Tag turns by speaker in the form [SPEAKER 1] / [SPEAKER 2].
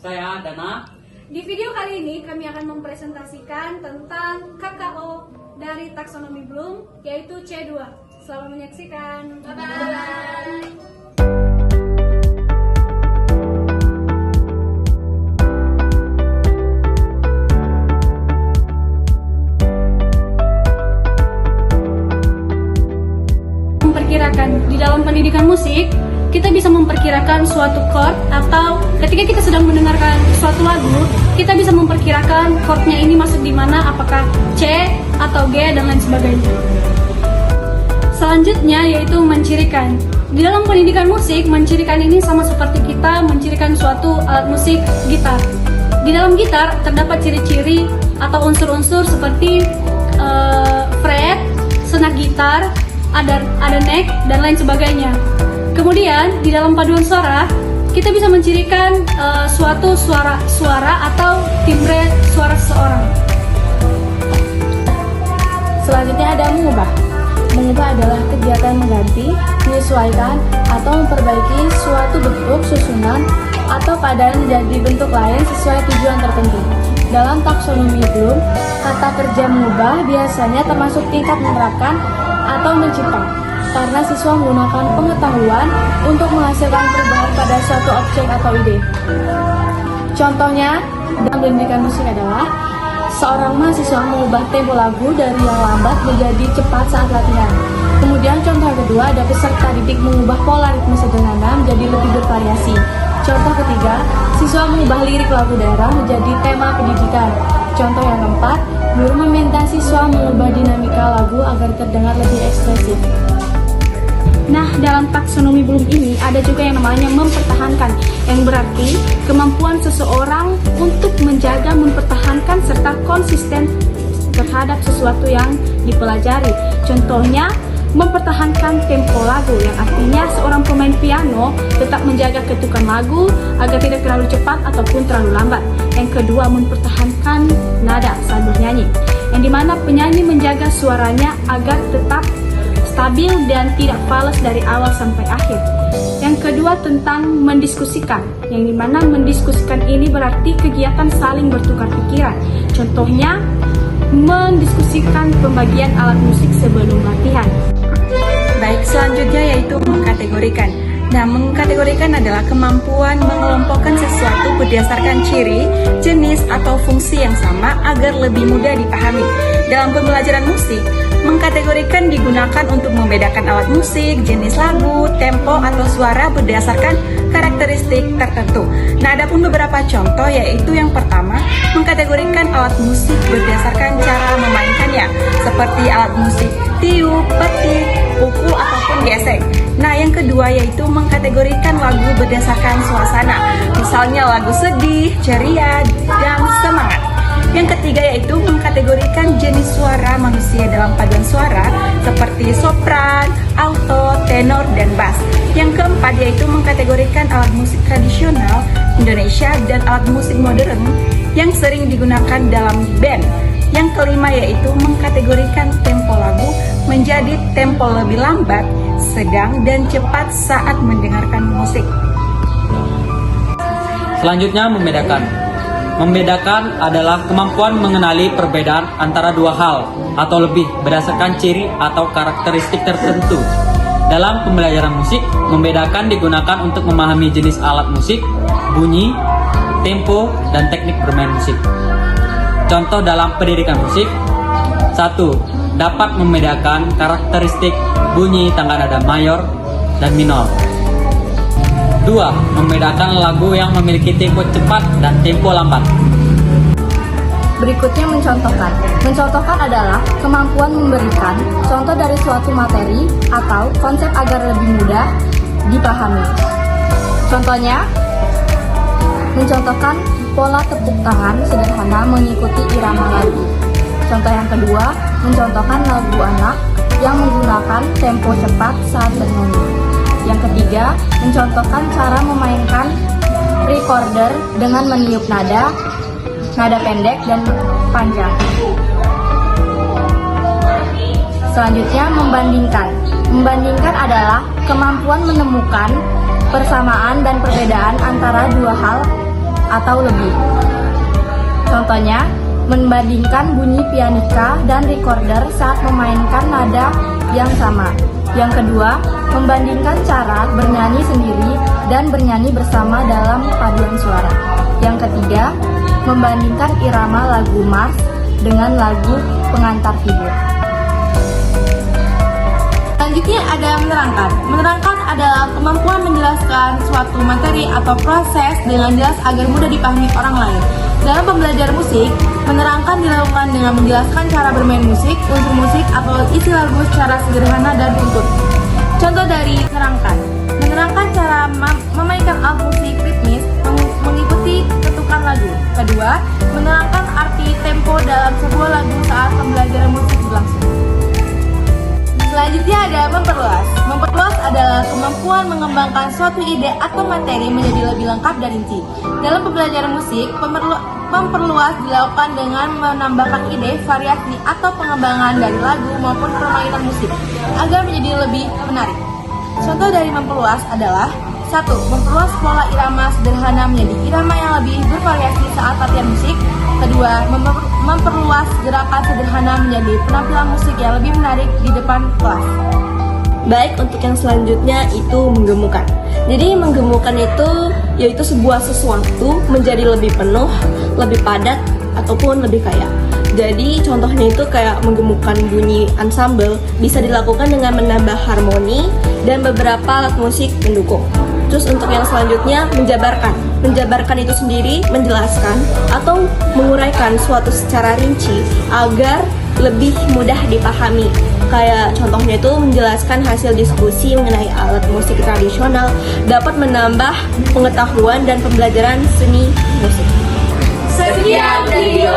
[SPEAKER 1] Saya Dana.
[SPEAKER 2] Di video kali ini kami akan mempresentasikan tentang KKO dari taksonomi Bloom, yaitu C2. Selamat menyaksikan. Bye-bye. Memperkirakan di dalam pendidikan musik, kita bisa memperkirakan suatu chord, atau ketika kita sedang mendengarkan suatu lagu, kita bisa memperkirakan chordnya ini masuk di mana, apakah C atau G dan lain sebagainya. Selanjutnya yaitu mencirikan. Di dalam pendidikan musik, mencirikan ini sama seperti kita mencirikan suatu alat musik gitar. Di dalam gitar terdapat ciri-ciri atau unsur-unsur seperti fret, senar gitar, ada neck dan lain sebagainya. Kemudian di dalam paduan suara kita bisa mencirikan suatu suara atau timbre suara seseorang.
[SPEAKER 3] Selanjutnya ada mengubah. Mengubah adalah kegiatan mengganti, menyesuaikan, atau memperbaiki suatu bentuk, susunan, atau padan menjadi bentuk lain sesuai tujuan tertentu. Dalam taksonomi Bloom, kata kerja mengubah biasanya termasuk tingkat menerapkan atau mencipta, karena siswa menggunakan pengetahuan untuk menghasilkan perubahan pada suatu objek atau ide. Contohnya, dalam pendidikan musik adalah seorang mahasiswa mengubah tempo lagu dari yang lambat menjadi cepat saat latihan. Kemudian contoh kedua, ada peserta didik mengubah pola ritme sederhana menjadi lebih bervariasi. Contoh ketiga, siswa mengubah lirik lagu daerah menjadi tema pendidikan. Contoh yang keempat, guru meminta siswa mengubah dinamika lagu agar terdengar lebih ekspresif.
[SPEAKER 2] Nah, dalam taksonomi Bloom ini ada juga yang namanya mempertahankan, yang berarti kemampuan seseorang untuk menjaga, mempertahankan, serta konsisten terhadap sesuatu yang dipelajari. Contohnya, mempertahankan tempo lagu, yang artinya seorang pemain piano tetap menjaga ketukan lagu agar tidak terlalu cepat ataupun terlalu lambat. Yang kedua, mempertahankan nada saat bernyanyi, yang dimana penyanyi menjaga suaranya agar tetap stabil dan tidak fals dari awal sampai akhir. Yang kedua, tentang mendiskusikan, yang dimana mendiskusikan ini berarti kegiatan saling bertukar pikiran. Contohnya, mendiskusikan pembagian alat musik sebelum latihan.
[SPEAKER 4] Baik, selanjutnya yaitu mengkategorikan. Nah, mengkategorikan adalah kemampuan mengelompokkan sesuatu berdasarkan ciri, jenis, atau fungsi yang sama agar lebih mudah dipahami. Dalam pembelajaran musik, mengkategorikan digunakan untuk membedakan alat musik, jenis lagu, tempo, atau suara berdasarkan karakteristik tertentu. Nah, ada pun beberapa contoh, yaitu yang pertama, mengkategorikan alat musik berdasarkan cara memainkannya, seperti alat musik tiup, petik, pukul, ataupun gesek. Nah, yang kedua yaitu mengkategorikan lagu berdasarkan suasana, misalnya lagu sedih, ceria, dan semangat. Yang ketiga yaitu mengkategorikan jenis suara manusia dalam paduan suara seperti sopran, alto, tenor, dan bass. Yang keempat yaitu mengkategorikan alat musik tradisional Indonesia dan alat musik modern yang sering digunakan dalam band. Yang kelima yaitu mengkategorikan tempo lagu menjadi tempo lebih lambat, sedang, dan cepat saat mendengarkan musik.
[SPEAKER 1] Selanjutnya membedakan. Membedakan adalah kemampuan mengenali perbedaan antara dua hal atau lebih berdasarkan ciri atau karakteristik tertentu. Dalam pembelajaran musik, membedakan digunakan untuk memahami jenis alat musik, bunyi, tempo, dan teknik bermain musik. Contoh dalam pendidikan musik: 1. Dapat membedakan karakteristik bunyi tangga nada mayor dan minor. 2. Membedakan lagu yang memiliki tempo cepat dan tempo lambat.
[SPEAKER 3] Berikutnya mencontohkan. Mencontohkan adalah kemampuan memberikan contoh dari suatu materi atau konsep agar lebih mudah dipahami. Contohnya, mencontohkan pola tepuk tangan sederhana mengikuti irama lagu. Contoh yang kedua, mencontohkan lagu anak yang menggunakan tempo cepat saat bernyanyi. Yang ketiga, mencontohkan cara memainkan recorder dengan meniup nada pendek dan panjang. Selanjutnya, membandingkan. Membandingkan adalah kemampuan menemukan persamaan dan perbedaan antara dua hal atau lebih. Contohnya, membandingkan bunyi pianika dan recorder saat memainkan nada yang sama. Yang kedua, membandingkan cara bernyanyi sendiri dan bernyanyi bersama dalam paduan suara. Yang ketiga, membandingkan irama lagu mars dengan lagu pengantar tidur.
[SPEAKER 5] Selanjutnya ada menerangkan. Menerangkan adalah kemampuan menjelaskan suatu materi atau proses dengan jelas agar mudah dipahami orang lain. Dalam pembelajaran musik, menerangkan dilakukan dengan menjelaskan cara bermain musik, unsur musik, atau isi lagu secara sederhana dan runtut. Contoh dari menerangkan. Menerangkan cara memainkan alat musik ritmis mengikuti ketukan lagu. Kedua, menerangkan arti tempo dalam sebuah lagu saat pembelajaran musik berlangsung. Selanjutnya ada memperluas. Memperluas adalah kemampuan mengembangkan suatu ide atau materi menjadi lebih lengkap dan rinci. Dalam pembelajaran musik, memperluas dilakukan dengan menambahkan ide, variasi, atau pengembangan dari lagu maupun permainan musik agar menjadi lebih menarik. Contoh dari memperluas adalah 1. Memperluas pola irama sederhana menjadi irama yang lebih bervariasi saat latihan musik. Kedua, memperluas gerakan sederhana menjadi penampilan musik yang lebih menarik di depan kelas.
[SPEAKER 6] Baik, untuk yang selanjutnya itu menggemukkan. Jadi menggemukkan itu yaitu sebuah sesuatu menjadi lebih penuh, lebih padat, ataupun lebih kaya. Jadi contohnya itu kayak menggemukkan bunyi ensemble bisa dilakukan dengan menambah harmoni dan beberapa alat musik pendukung. Terus untuk yang selanjutnya menjabarkan. Menjabarkan itu sendiri menjelaskan atau menguraikan suatu secara rinci agar lebih mudah dipahami. Kayak contohnya itu menjelaskan hasil diskusi mengenai alat musik tradisional dapat menambah pengetahuan dan pembelajaran seni musik.
[SPEAKER 5] Sekian video